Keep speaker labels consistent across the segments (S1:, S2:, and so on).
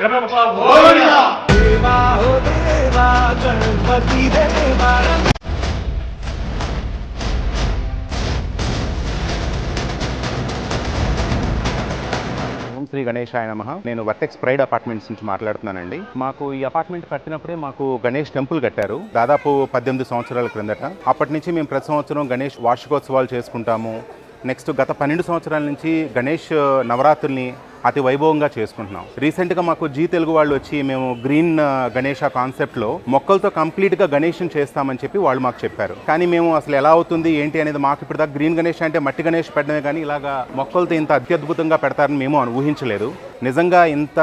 S1: శ్రీ గణేశాయ నమః. నేను వర్టెక్స్ ప్రైడ్ అపార్ట్మెంట్స్ నుంచి మాట్లాడుతున్నానండి. మాకు ఈ అపార్ట్మెంట్ కట్టినప్పుడే మాకు గణేష్ టెంపుల్ కట్టారు దాదాపు 18 సంవత్సరాల క్రిందట. అప్పటి నుంచి మేము ప్రతి సంవత్సరం గణేష్ వార్షికోత్సవాలు చేసుకుంటాము. నెక్స్ట్ గత 12 సంవత్సరాల నుంచి గణేష్ నవరాత్రుల్ని అతి వైభవంగా చేసుకుంటున్నాం. రీసెంట్గా మాకు జీ తెలుగు వాళ్ళు వచ్చి మేము గ్రీన్ గణేష కాన్సెప్ట్లో మొక్కలతో కంప్లీట్గా గణేష్ని చేస్తామని చెప్పి వాళ్ళు మాకు చెప్పారు. కానీ మేము అసలు ఎలా అవుతుంది ఏంటి అనేది మాకు ఇప్పుడు దాకా గ్రీన్ గణేష్ అంటే మట్టి గణేష్ పెట్టడమే కానీ ఇలాగా మొక్కలతో ఇంత అత్యద్భుతంగా పెడతారని మేము ఊహించలేదు. నిజంగా ఇంత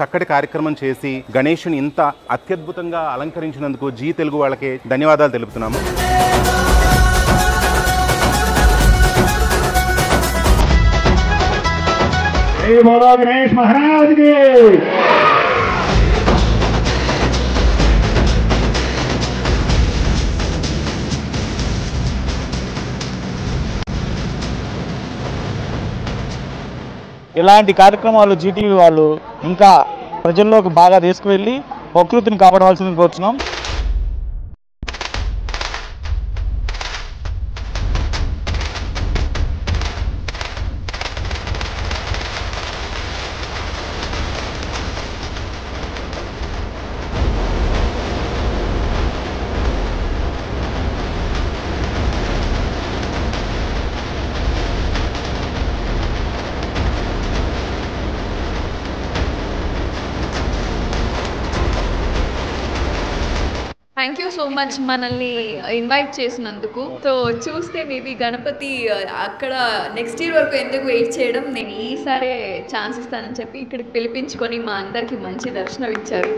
S1: చక్కటి కార్యక్రమం చేసి గణేష్ని ఇంత అత్యద్భుతంగా అలంకరించినందుకు జీ తెలుగు వాళ్ళకి ధన్యవాదాలు తెలుపుతున్నాము.
S2: बोलो गणेश महाराज की।
S3: ఇలాంటి కార్యక్రమాలు జీటీవీ వాళ్ళు ఇంకా ప్రజల్లోకి బాగా తీసుకువెళ్ళి ప్రకృతిని కాపాడవలసింది కోరుతున్నాం.
S4: థ్యాంక్ యూ సో మచ్ మనల్ని ఇన్వైట్ చేసినందుకు. సో చూస్తే మేబీ గణపతి అక్కడ నెక్స్ట్ ఇయర్ వరకు ఎందుకు వెయిట్ చేయడం, నేను ఈసారి ఛాన్స్ ఇస్తానని చెప్పి ఇక్కడికి పిలిపించుకొని మా అందరికి మంచి దర్శనం ఇచ్చారు.